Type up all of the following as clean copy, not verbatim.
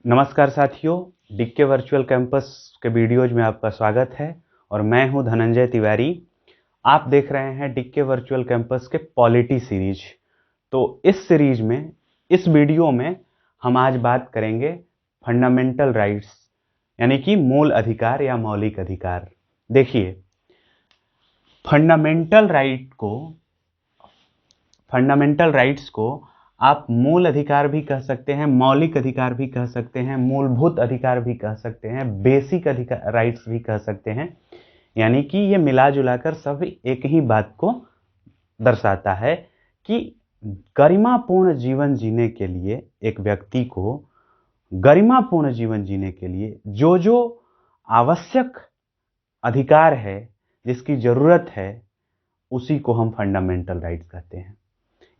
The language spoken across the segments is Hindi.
नमस्कार साथियों, डीके वर्चुअल कैंपस के वीडियोज में आपका स्वागत है और मैं हूं धनंजय तिवारी। आप देख रहे हैं डीके वर्चुअल कैंपस के पॉलिटी सीरीज। तो इस सीरीज में, इस वीडियो में हम आज बात करेंगे फंडामेंटल राइट्स, यानी कि मूल अधिकार या मौलिक अधिकार। देखिए, फंडामेंटल राइट्स को आप मूल अधिकार भी कह सकते हैं, मौलिक अधिकार भी कह सकते हैं, मूलभूत अधिकार भी कह सकते हैं, बेसिक अधिकार राइट्स भी कह सकते हैं। यानी कि ये मिला जुलाकर सब एक ही बात को दर्शाता है कि गरिमापूर्ण जीवन जीने के लिए, एक व्यक्ति को गरिमापूर्ण जीवन जीने के लिए जो जो आवश्यक अधिकार है, जिसकी जरूरत है, उसी को हम फंडामेंटल राइट्स कहते हैं।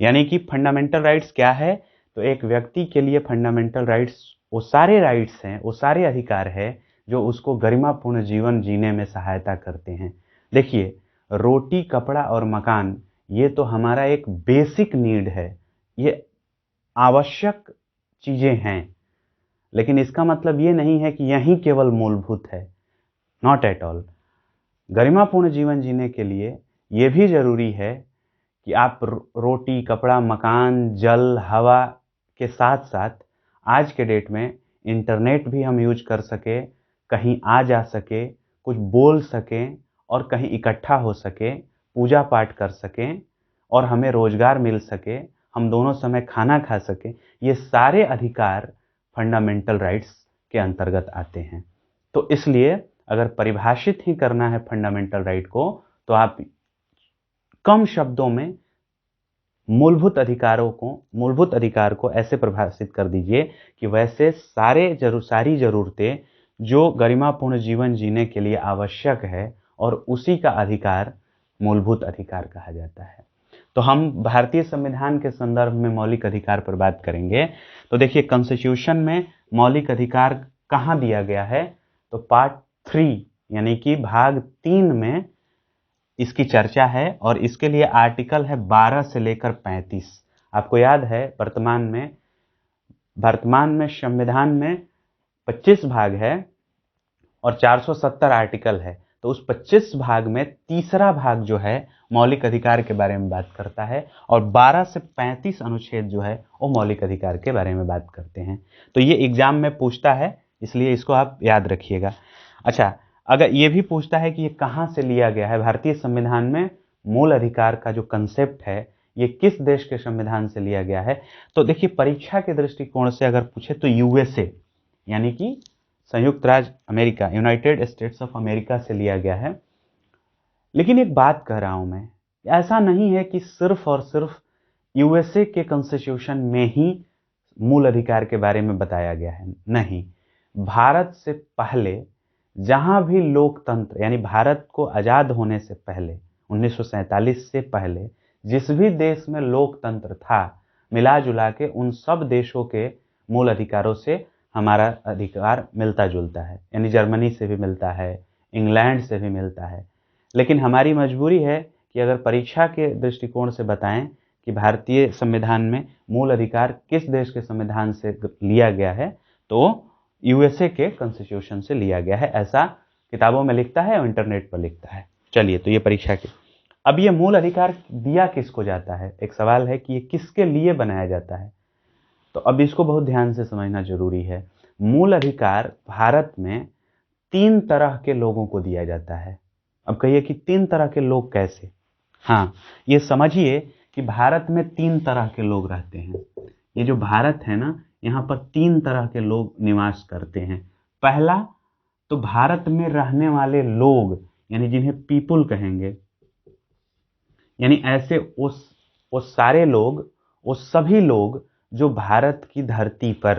यानी कि फंडामेंटल राइट्स क्या है? तो एक व्यक्ति के लिए फंडामेंटल राइट्स वो सारे राइट्स हैं, वो सारे अधिकार है जो उसको गरिमापूर्ण जीवन जीने में सहायता करते हैं। देखिए, रोटी, कपड़ा और मकान, ये तो हमारा एक बेसिक नीड है, ये आवश्यक चीजें हैं। लेकिन इसका मतलब ये नहीं है कि यही केवल मूलभूत है। Not at all. गरिमापूर्ण जीवन जीने के लिए ये भी जरूरी है कि आप रोटी, कपड़ा, मकान, जल, हवा के साथ साथ आज के डेट में इंटरनेट भी हम यूज कर सके, कहीं आ जा सके, कुछ बोल सकें और कहीं इकट्ठा हो सके, पूजा पाठ कर सकें और हमें रोजगार मिल सके, हम दोनों समय खाना खा सके। ये सारे अधिकार फंडामेंटल राइट्स के अंतर्गत आते हैं। तो इसलिए अगर परिभाषित ही करना है फंडामेंटल राइट को, तो आप कम शब्दों में मूलभूत अधिकार को ऐसे परिभाषित कर दीजिए कि वैसे सारी ज़रूरतें जो गरिमापूर्ण जीवन जीने के लिए आवश्यक है, और उसी का अधिकार मूलभूत अधिकार कहा जाता है। तो हम भारतीय संविधान के संदर्भ में मौलिक अधिकार पर बात करेंगे। तो देखिए, कॉन्स्टिट्यूशन में मौलिक अधिकार कहाँ दिया गया है? तो पार्ट 3 यानी कि भाग 3 में इसकी चर्चा है और इसके लिए आर्टिकल है 12 से लेकर 35। आपको याद है, वर्तमान में संविधान में 25 भाग है और 470 आर्टिकल है। तो उस 25 भाग में तीसरा भाग जो है मौलिक अधिकार के बारे में बात करता है, और 12 से 35 अनुच्छेद जो है वो मौलिक अधिकार के बारे में बात करते हैं। तो ये एग्जाम में पूछता है, इसलिए इसको आप याद रखिएगा। अच्छा, अगर ये भी पूछता है कि ये कहाँ से लिया गया है, भारतीय संविधान में मूल अधिकार का जो कंसेप्ट है ये किस देश के संविधान से लिया गया है? तो देखिए, परीक्षा के दृष्टिकोण से अगर पूछे तो यूएसए यानी कि संयुक्त राज्य America, United states of America से लिया गया है। लेकिन एक बात कह रहा हूं मैं, ऐसा नहीं है कि सिर्फ और सिर्फ यूएसए के कॉन्स्टिट्यूशन में ही मूल अधिकार के बारे में बताया गया है। नहीं, भारत से पहले जहां भी लोकतंत्र, यानी भारत को आजाद होने से पहले 1947 से पहले जिस भी देश में लोकतंत्र था, मिला जुला के उन सब देशों के मूल अधिकारों से हमारा अधिकार मिलता जुलता है। यानी जर्मनी से भी मिलता है, इंग्लैंड से भी मिलता है। लेकिन हमारी मजबूरी है कि अगर परीक्षा के दृष्टिकोण से बताएं कि भारतीय संविधान में मूल अधिकार किस देश के संविधान से लिया गया है, तो यूएसए के कॉन्स्टिट्यूशन से लिया गया है। ऐसा किताबों में लिखता है और इंटरनेट पर लिखता है। चलिए, तो ये परीक्षा के, अब ये मूल अधिकार दिया किसको जाता है? एक सवाल है कि ये किसके लिए बनाया जाता है। तो अब इसको बहुत ध्यान से समझना जरूरी है। मूल अधिकार भारत में 3 तरह के लोगों को दिया जाता है। अब कहिए कि 3 तरह के लोग कैसे? हाँ, ये समझिए कि भारत में 3 तरह के लोग रहते हैं। ये जो भारत है ना, यहाँ पर 3 तरह के लोग निवास करते हैं। पहला, तो भारत में रहने वाले लोग, यानी जिन्हें पीपुल कहेंगे, यानी ऐसे वो सारे लोग, वो सभी लोग जो भारत की धरती पर,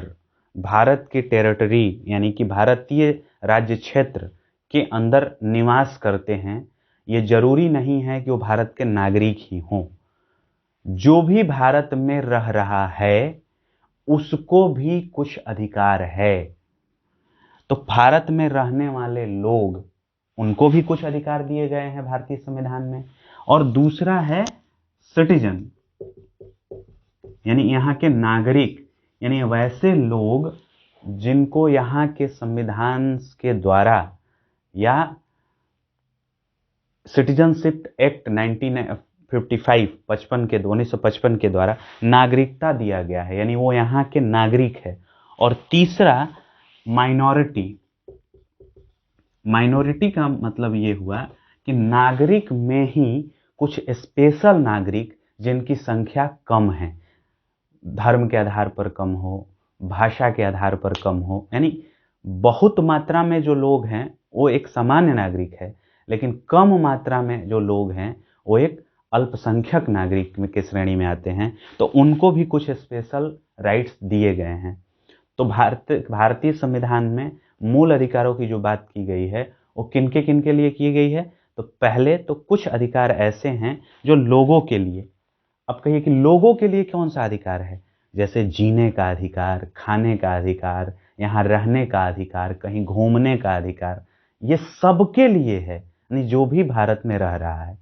भारत के टेरिटरी यानी कि भारतीय राज्य क्षेत्र के अंदर निवास करते हैं। ये जरूरी नहीं है कि वो भारत के नागरिक ही हों। जो भी भारत में रह रहा है उसको भी कुछ अधिकार है। तो भारत में रहने वाले लोग, उनको भी कुछ अधिकार दिए गए हैं भारतीय संविधान में। और दूसरा है सिटीजन, यानी यहाँ के नागरिक, यानी वैसे लोग जिनको यहाँ के संविधान के द्वारा या सिटीजनशिप एक्ट 1955 के द्वारा नागरिकता दिया गया है, यानी वो यहाँ के नागरिक है। और तीसरा माइनॉरिटी का मतलब ये हुआ कि नागरिक में ही कुछ स्पेशल नागरिक जिनकी संख्या कम है, धर्म के आधार पर कम हो, भाषा के आधार पर कम हो, यानी बहुत मात्रा में जो लोग हैं वो एक सामान्य नागरिक है, लेकिन कम मात्रा में जो लोग हैं वो एक अल्पसंख्यक नागरिक के श्रेणी में आते हैं, तो उनको भी कुछ स्पेशल राइट्स दिए गए हैं। तो भारतीय संविधान में मूल अधिकारों की जो बात की गई है वो किनके लिए की गई है? तो पहले तो कुछ अधिकार ऐसे हैं जो लोगों के लिए, अब कहिए कि लोगों के लिए कौन सा अधिकार है? जैसे जीने का अधिकार, खाने का अधिकार, यहाँ रहने का अधिकार, कहीं घूमने का अधिकार, ये सबके लिए है, यानी जो भी भारत में रह रहा है।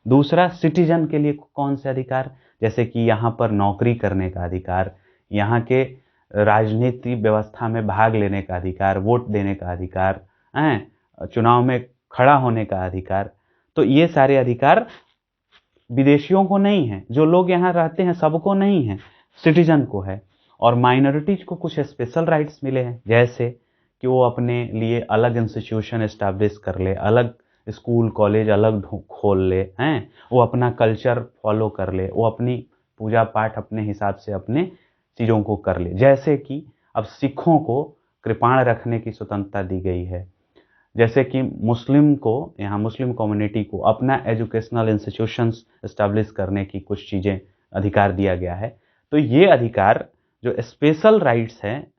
दूसरा, सिटीजन के लिए कौन से अधिकार? जैसे कि यहाँ पर नौकरी करने का अधिकार, यहाँ के राजनीति व्यवस्था में भाग लेने का अधिकार, वोट देने का अधिकार, चुनाव में खड़ा होने का अधिकार। तो ये सारे अधिकार विदेशियों को नहीं है, जो लोग यहाँ रहते हैं सबको नहीं है, सिटीजन को है। और माइनॉरिटीज को कुछ स्पेशल राइट्स मिले हैं, जैसे कि वो अपने लिए अलग इंस्टीट्यूशन एस्टैब्लिश कर ले, अलग स्कूल कॉलेज अलग खोल ले, हैं, वो अपना कल्चर फॉलो कर ले, वो अपनी पूजा पाठ अपने हिसाब से अपने चीज़ों को कर ले। जैसे कि अब सिखों को कृपाण रखने की स्वतंत्रता दी गई है, जैसे कि मुस्लिम को, यहाँ मुस्लिम कम्युनिटी को अपना एजुकेशनल इंस्टीट्यूशंस एस्टैब्लिश करने की कुछ चीज़ें अधिकार दिया गया है। तो ये अधिकार जो स्पेशल राइट्स हैं,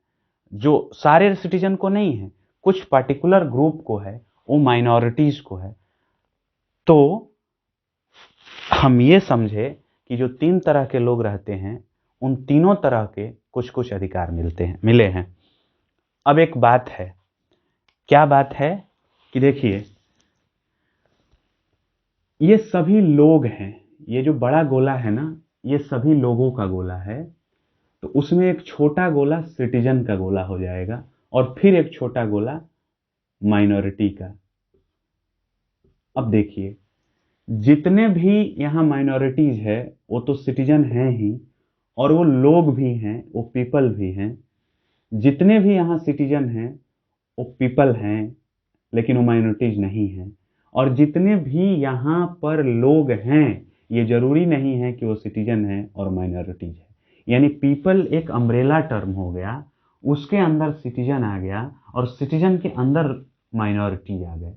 जो सारे सिटीजन को नहीं है, कुछ पार्टिकुलर ग्रुप को है, वो माइनॉरिटीज को है। तो हम ये समझे कि जो 3 तरह के लोग रहते हैं, उन तीनों तरह के कुछ कुछ अधिकार मिले हैं। अब एक बात है, क्या बात है कि देखिए, ये सभी लोग हैं, ये जो बड़ा गोला है ना, ये सभी लोगों का गोला है। तो उसमें एक छोटा गोला सिटीजन का गोला हो जाएगा, और फिर एक छोटा गोला माइनॉरिटी का। अब देखिए, जितने भी यहाँ माइनॉरिटीज है वो तो सिटीजन हैं ही, और वो लोग भी हैं, वो पीपल भी हैं। जितने भी यहाँ सिटीजन हैं वो पीपल हैं, लेकिन वो माइनॉरिटीज नहीं हैं। और जितने भी यहाँ पर लोग हैं, ये जरूरी नहीं है कि वो सिटीजन हैं और माइनॉरिटीज है। यानी पीपल एक अम्ब्रेला टर्म हो गया, उसके अंदर सिटीजन आ गया, और सिटीजन के अंदर माइनॉरिटी आ गए।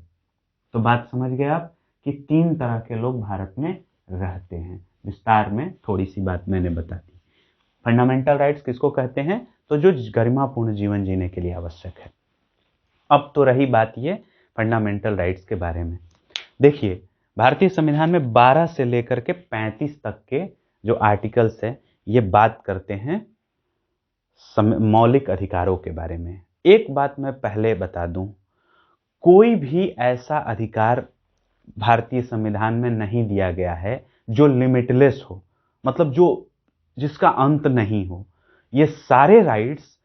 तो बात समझ गए आप कि 3 तरह के लोग भारत में रहते हैं। विस्तार में थोड़ी सी बात मैंने बता दी। फंडामेंटल राइट्स किसको कहते हैं? तो जो गरिमापूर्ण जीवन जीने के लिए आवश्यक है। अब तो रही बात ये फंडामेंटल राइट्स के बारे में। देखिए, भारतीय संविधान में 12 से लेकर के 35 तक के जो आर्टिकल्स हैं, ये बात करते हैं मौलिक अधिकारों के बारे में। एक बात मैं पहले बता दूं, कोई भी ऐसा अधिकार भारतीय संविधान में नहीं दिया गया है जो लिमिटलेस हो, मतलब जिसका अंत नहीं हो। ये सारे राइट्स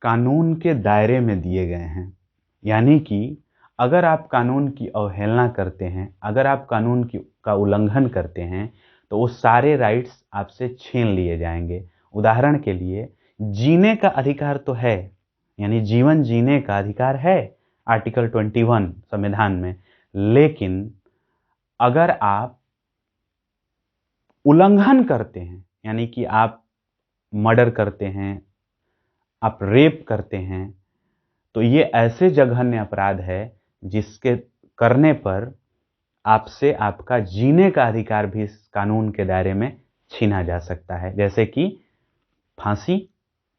कानून के दायरे में दिए गए हैं। यानी कि अगर आप कानून की अवहेलना करते हैं, अगर आप कानून का उल्लंघन करते हैं, तो वो सारे राइट्स आपसे छीन लिए जाएंगे। उदाहरण के लिए, जीने का अधिकार तो है, यानी जीवन जीने का अधिकार है आर्टिकल 21 संविधान में, लेकिन अगर आप उल्लंघन करते हैं, यानी कि आप मर्डर करते हैं, आप रेप करते हैं, तो ये ऐसे जघन्य अपराध है जिसके करने पर आपसे आपका जीने का अधिकार भी इस कानून के दायरे में छीना जा सकता है। जैसे कि फांसी।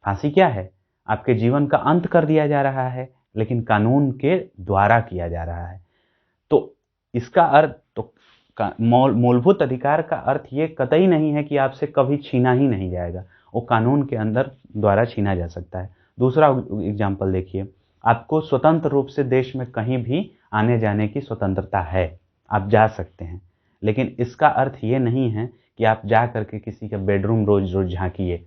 फांसी क्या है? आपके जीवन का अंत कर दिया जा रहा है, लेकिन कानून के द्वारा किया जा रहा है। तो इसका अर्थ तो मूलभूत अधिकार का अर्थ ये कतई नहीं है कि आपसे कभी छीना ही नहीं जाएगा, वो कानून के अंदर द्वारा छीना जा सकता है। दूसरा एग्जाम्पल देखिए, आपको स्वतंत्र रूप से देश में कहीं भी आने जाने की स्वतंत्रता है, आप जा सकते हैं, लेकिन इसका अर्थ ये नहीं है कि आप जा करके किसी का बेडरूम रोज रोज झांकिए,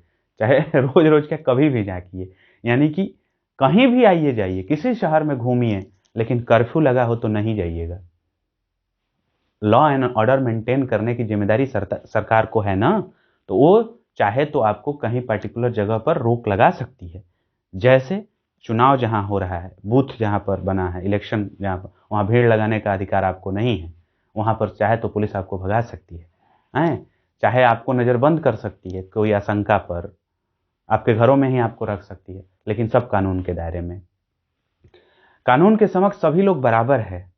चाहे रोज रोज क्या कभी भी झांकिए। यानी कि कहीं भी आइए जाइए, किसी शहर में घूमिए, लेकिन कर्फ्यू लगा हो तो नहीं जाइएगा। लॉ एंड ऑर्डर मेंटेन करने की जिम्मेदारी सरकार को है ना, तो वो चाहे तो आपको कहीं पर्टिकुलर जगह पर रोक लगा सकती है। जैसे चुनाव जहां हो रहा है, बूथ जहां पर बना है, इलेक्शन जहां पर, वहां भीड़ लगाने का अधिकार आपको नहीं है। वहां पर चाहे तो पुलिस आपको भगा सकती है, चाहे आपको नजरबंद कर सकती है कोई आशंका पर, आपके घरों में ही आपको रख सकती है, लेकिन सब कानून के दायरे में। कानून के समक्ष सभी लोग बराबर है,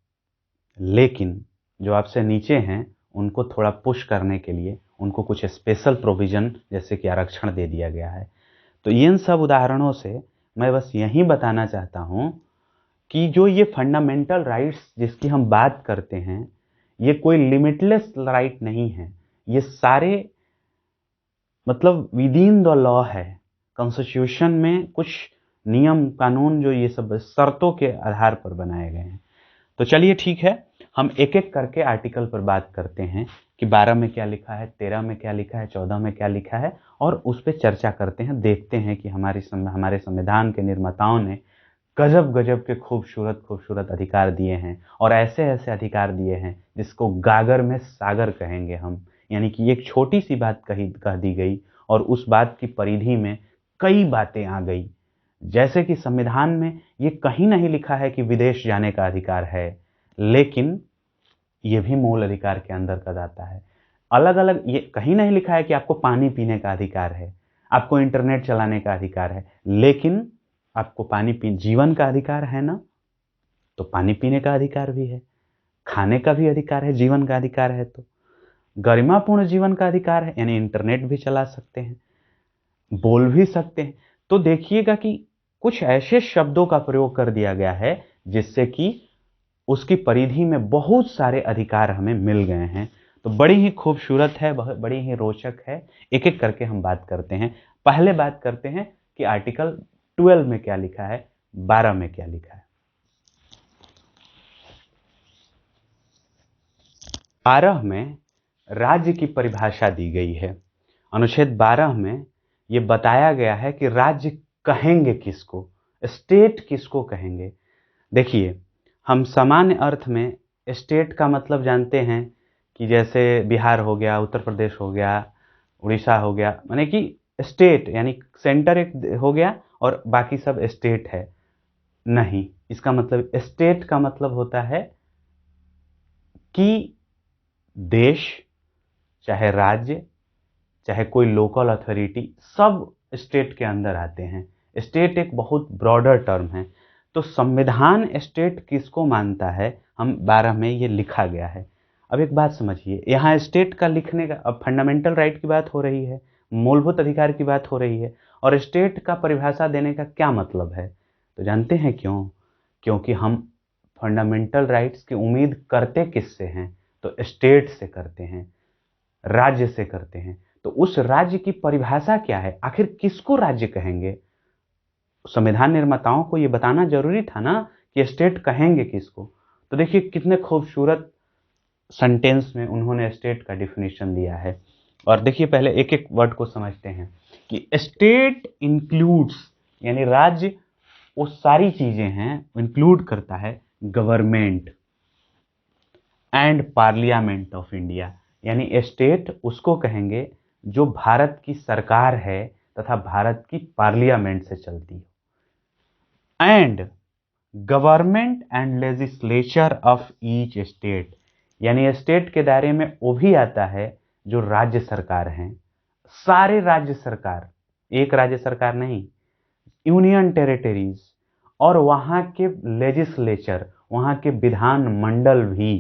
लेकिन जो आपसे नीचे हैं उनको थोड़ा पुश करने के लिए उनको कुछ स्पेशल प्रोविजन जैसे कि आरक्षण दे दिया गया है। तो इन सब उदाहरणों से मैं बस यही बताना चाहता हूं कि जो ये फंडामेंटल राइट्स जिसकी हम बात करते हैं, ये कोई लिमिटलेस राइट नहीं है। ये सारे मतलब विद इन द लॉ है। कॉन्स्टिट्यूशन में कुछ नियम कानून जो ये सब शर्तों के आधार पर बनाए गए हैं। तो चलिए ठीक है, हम एक एक करके आर्टिकल पर बात करते हैं कि 12 में क्या लिखा है, 13 में क्या लिखा है, 14 में क्या लिखा है, और उस पर चर्चा करते हैं। देखते हैं कि हमारे संविधान के निर्माताओं ने गजब गजब के खूबसूरत खूबसूरत अधिकार दिए हैं, और ऐसे ऐसे अधिकार दिए हैं जिसको गागर में सागर कहेंगे हम। यानी कि एक छोटी सी बात कह दी गई और उस बात की परिधि में कई बातें आ गई। जैसे कि संविधान में ये कहीं नहीं लिखा है कि विदेश जाने का अधिकार है, लेकिन ये भी मूल अधिकार के अंदर का जाता है। अलग अलग ये कहीं नहीं लिखा है कि आपको पानी पीने का अधिकार है, आपको इंटरनेट चलाने का अधिकार है, लेकिन आपको जीवन का अधिकार है ना, तो पानी पीने का अधिकार भी है, खाने का भी अधिकार है, जीवन का अधिकार है, तो गरिमापूर्ण जीवन का अधिकार है, यानी इंटरनेट भी चला सकते हैं, बोल भी सकते हैं। तो देखिएगा कि कुछ ऐसे शब्दों का प्रयोग कर दिया गया है जिससे कि उसकी परिधि में बहुत सारे अधिकार हमें मिल गए हैं। तो बड़ी ही खूबसूरत है, बड़ी ही रोचक है। एक एक करके हम बात करते हैं। पहले बात करते हैं कि आर्टिकल 12 में क्या लिखा है, 12 में क्या लिखा है। 12 में राज्य की परिभाषा दी गई है। अनुच्छेद 12 में यह बताया गया है कि राज्य कहेंगे किसको, स्टेट किसको कहेंगे। देखिए, हम सामान्य अर्थ में स्टेट का मतलब जानते हैं कि जैसे बिहार हो गया, उत्तर प्रदेश हो गया, उड़ीसा हो गया, माने कि स्टेट यानी सेंटर एक हो गया और बाकी सब स्टेट है। नहीं, इसका मतलब स्टेट का मतलब होता है कि देश, चाहे राज्य, चाहे कोई लोकल अथॉरिटी, सब स्टेट के अंदर आते हैं। स्टेट एक बहुत ब्रॉडर टर्म है। तो संविधान स्टेट किसको मानता है, हम 12 में ये लिखा गया है। अब एक बात समझिए, यहाँ स्टेट का लिखने का, अब फंडामेंटल राइट की बात हो रही है, मूलभूत अधिकार की बात हो रही है, और स्टेट का परिभाषा देने का क्या मतलब है, तो जानते हैं क्यों? क्योंकि हम फंडामेंटल राइट्स की उम्मीद करते किससे हैं, तो स्टेट से करते हैं, राज्य से करते हैं। तो उस राज्य की परिभाषा क्या है, आखिर किसको राज्य कहेंगे? संविधान निर्माताओं को यह बताना जरूरी था ना कि स्टेट कहेंगे किसको। तो देखिए कितने खूबसूरत सेंटेंस में उन्होंने स्टेट का डिफिनेशन दिया है। और देखिए पहले एक एक वर्ड को समझते हैं कि स्टेट इंक्लूड्स, यानी राज्य वो सारी चीजें हैं, इंक्लूड करता है government and parliament of India. यानी स्टेट उसको कहेंगे जो भारत की सरकार है तथा भारत की पार्लियामेंट से चलती है। And government and legislature of each state, यानी स्टेट के दायरे में वो भी आता है जो राज्य सरकार हैं, सारे राज्य सरकार, एक राज्य सरकार नहीं, यूनियन टेरिटरीज, और वहां के लेजिस्लेचर, वहां के विधान मंडल भी,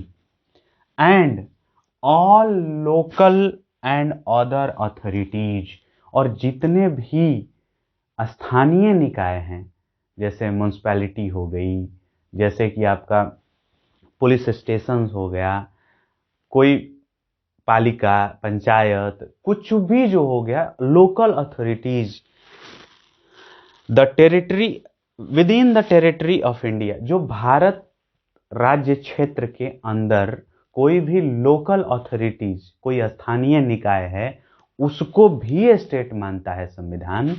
and all local and other authorities, और जितने भी स्थानीय निकाय हैं, जैसे म्यूनसिपैलिटी हो गई, जैसे कि आपका पुलिस स्टेशन हो गया, कोई पालिका, पंचायत, कुछ भी जो हो गया, local authorities, the territory with in the territory of India, जो भारत राज्य क्षेत्र के अंदर कोई भी लोकल अथॉरिटीज, कोई स्थानीय निकाय है, उसको भी स्टेट मानता है संविधान।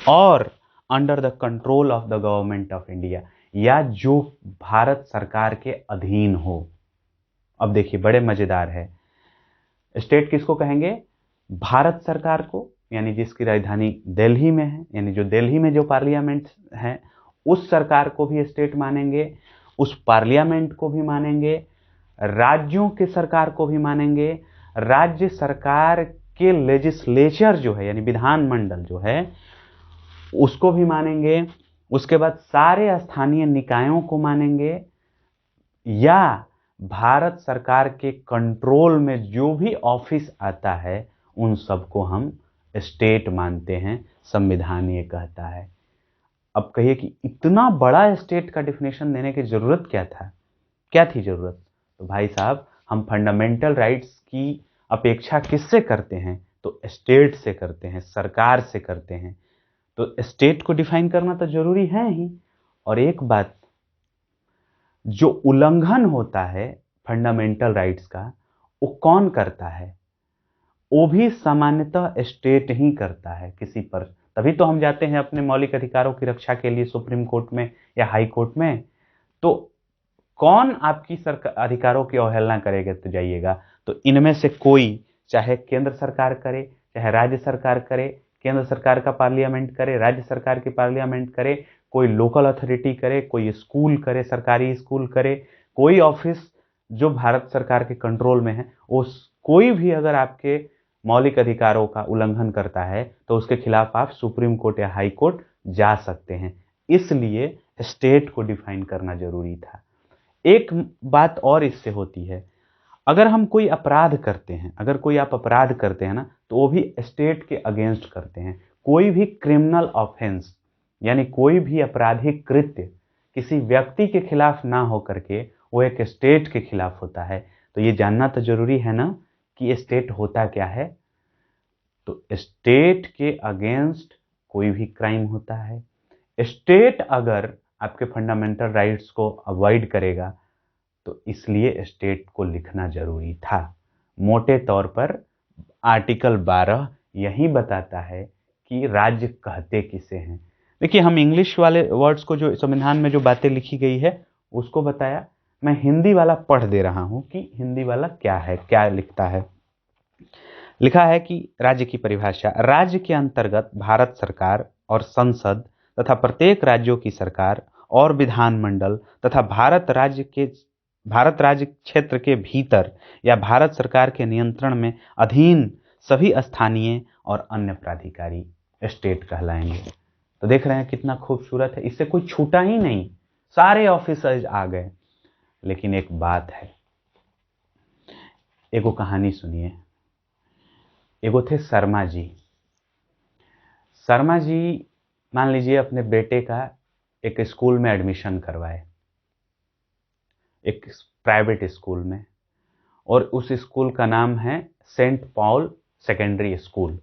और under the control of the government of India, या जो भारत सरकार के अधीन हो। अब देखिए बड़े मजेदार है, स्टेट किसको कहेंगे? भारत सरकार को, यानी जिसकी राजधानी दिल्ली में है, यानी जो दिल्ली में जो पार्लियामेंट है उस सरकार को भी स्टेट मानेंगे, उस पार्लियामेंट को भी मानेंगे, राज्यों के सरकार को भी मानेंगे, राज्य सरकार के लेजिस्लेचर जो है यानी विधानमंडल जो है उसको भी मानेंगे, उसके बाद सारे स्थानीय निकायों को मानेंगे, या भारत सरकार के कंट्रोल में जो भी ऑफिस आता है उन सबको हम स्टेट मानते हैं, संविधान ये कहता है। अब कहिए कि इतना बड़ा स्टेट का डिफिनेशन देने की जरूरत क्या था, क्या थी जरूरत? तो भाई साहब, हम फंडामेंटल राइट्स की अपेक्षा किससे करते हैं? तो स्टेट से करते हैं, सरकार से करते हैं। तो स्टेट को डिफाइन करना तो जरूरी है ही। और एक बात, जो उल्लंघन होता है फंडामेंटल राइट्स का वो कौन करता है? वो भी सामान्यतः स्टेट ही करता है किसी पर। तभी तो हम जाते हैं अपने मौलिक अधिकारों की रक्षा के लिए सुप्रीम कोर्ट में या हाई कोर्ट में। तो कौन आपकी सरकार अधिकारों की अवहेलना करेगा? तो जाइएगा, तो इनमें से कोई, चाहे केंद्र सरकार करे चाहे राज्य सरकार करे, केंद्र सरकार का पार्लियामेंट करे, राज्य सरकार की पार्लियामेंट करे, कोई लोकल अथॉरिटी करे, कोई स्कूल करे, सरकारी स्कूल करे, कोई ऑफिस जो भारत सरकार के कंट्रोल में है, उस कोई भी अगर आपके मौलिक अधिकारों का उल्लंघन करता है तो उसके खिलाफ आप सुप्रीम कोर्ट या हाई कोर्ट जा सकते हैं। इसलिए स्टेट को डिफाइन करना जरूरी था। एक बात और इससे होती है, अगर हम कोई अपराध करते हैं, अगर कोई आप अपराध करते हैं ना, तो वो भी स्टेट के अगेंस्ट करते हैं। कोई भी क्रिमिनल ऑफेंस यानी कोई भी आपराधिक कृत्य किसी व्यक्ति के खिलाफ ना हो करके वो एक स्टेट के खिलाफ होता है। तो ये जानना तो जरूरी है ना कि स्टेट होता क्या है। तो स्टेट के अगेंस्ट कोई भी क्राइम होता है। स्टेट अगर आपके फंडामेंटल राइट्स को अवॉइड करेगा तो इसलिए स्टेट को लिखना जरूरी था। मोटे तौर पर आर्टिकल 12 यही बताता है कि राज्य कहते किसे हैं। देखिए, हम इंग्लिश वाले वर्ड्स को, जो संविधान में जो बातें लिखी गई है उसको बताया, मैं हिंदी वाला पढ़ दे रहा हूं कि हिंदी वाला क्या है, क्या लिखता है। लिखा है कि राज्य की परिभाषा, राज्य के अंतर्गत भारत सरकार और संसद तथा प्रत्येक राज्यों की सरकार और विधानमंडल तथा भारत राज्य क्षेत्र के भीतर या भारत सरकार के नियंत्रण में अधीन सभी स्थानीय और अन्य प्राधिकारी स्टेट कहलाएंगे। तो देख रहे हैं कितना खूबसूरत है, इससे कोई छूटा ही नहीं, सारे ऑफिसर्स आ गए। लेकिन एक बात है, एगो कहानी सुनिए। एगो थे शर्मा जी। शर्मा जी मान लीजिए अपने बेटे का एक स्कूल में एडमिशन करवाए, एक प्राइवेट स्कूल में, और उस स्कूल का नाम है सेंट पॉल सेकेंडरी स्कूल।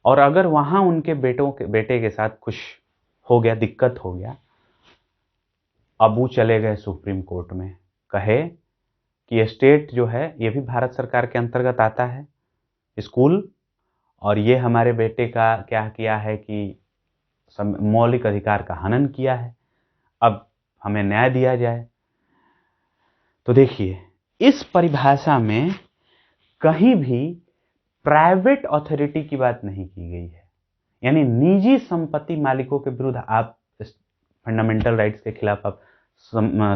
और अगर वहां उनके बेटे के साथ कुछ हो गया, दिक्कत हो गया, अब वो चले गए सुप्रीम कोर्ट में, कहे कि स्टेट जो है ये भी भारत सरकार के अंतर्गत आता है स्कूल, और ये हमारे बेटे का क्या किया है कि मौलिक अधिकार का हनन किया है, अब हमें न्याय दिया जाए। तो देखिए, इस परिभाषा में कहीं भी प्राइवेट अथॉरिटी की बात नहीं की गई है, यानी निजी संपत्ति मालिकों के विरुद्ध आप फंडामेंटल राइट्स के खिलाफ आप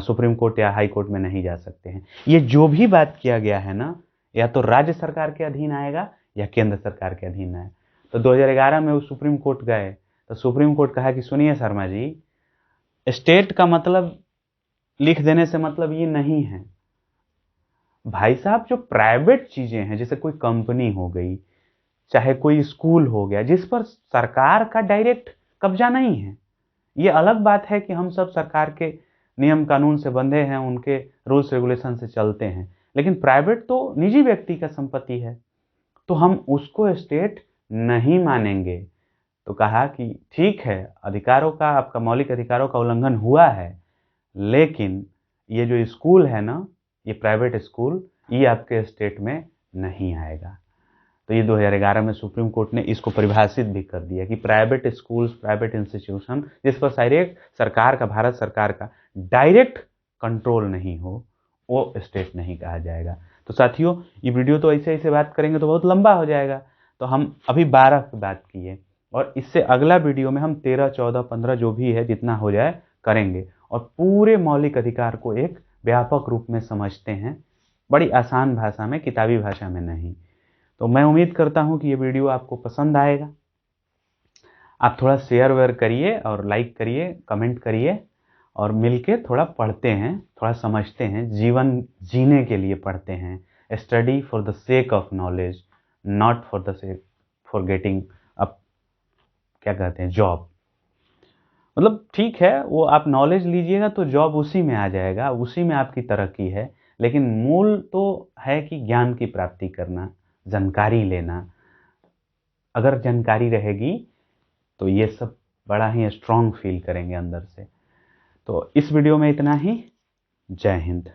सुप्रीम कोर्ट या हाई कोर्ट में नहीं जा सकते हैं। ये जो भी बात किया गया है ना, या तो राज्य सरकार के अधीन आएगा या केंद्र सरकार के अधीन आएगा। तो 2011 में वो सुप्रीम कोर्ट गए तो सुप्रीम कोर्ट कहा कि सुनिए शर्मा जी, स्टेट का मतलब लिख देने से मतलब ये नहीं है भाई साहब। जो प्राइवेट चीजें हैं, जैसे कोई कंपनी हो गई, चाहे कोई स्कूल हो गया, जिस पर सरकार का डायरेक्ट कब्जा नहीं है, ये अलग बात है कि हम सब सरकार के नियम कानून से बंधे हैं, उनके रूल्स रेगुलेशन से चलते हैं, लेकिन प्राइवेट तो निजी व्यक्ति का संपत्ति है, तो हम उसको स्टेट नहीं मानेंगे। तो कहा कि ठीक है, अधिकारों का, आपका मौलिक अधिकारों का उल्लंघन हुआ है, लेकिन ये जो स्कूल है ना, ये प्राइवेट स्कूल, ये आपके स्टेट में नहीं आएगा। तो ये 2011 में सुप्रीम कोर्ट ने इसको परिभाषित भी कर दिया कि प्राइवेट स्कूल्स, प्राइवेट इंस्टीट्यूशन जिस पर डायरेक्ट सरकार का, भारत सरकार का डायरेक्ट कंट्रोल नहीं हो, वो स्टेट नहीं कहा जाएगा। तो साथियों, ये वीडियो तो ऐसे ऐसे बात करेंगे तो बहुत लंबा हो जाएगा, तो हम अभी 12 की बात किए, और इससे अगला वीडियो में हम 13, 14, 15 जो भी है जितना हो जाए करेंगे, और पूरे मौलिक अधिकार को एक व्यापक रूप में समझते हैं, बड़ी आसान भाषा में, किताबी भाषा में नहीं। तो मैं उम्मीद करता हूं कि ये वीडियो आपको पसंद आएगा। आप थोड़ा शेयर वेयर करिए और लाइक करिए, कमेंट करिए, और मिलके थोड़ा पढ़ते हैं, थोड़ा समझते हैं, जीवन जीने के लिए पढ़ते हैं। Study for the sake of knowledge, not for the sake for getting up, क्या कहते हैं, जॉब। मतलब ठीक है, वो आप नॉलेज लीजिएगा तो जॉब उसी में आ जाएगा, उसी में आपकी तरक्की है, लेकिन मूल तो है कि ज्ञान की प्राप्ति करना, जानकारी लेना। अगर जानकारी रहेगी तो ये सब बड़ा ही स्ट्रांग फील करेंगे अंदर से। तो इस वीडियो में इतना ही। जय हिंद।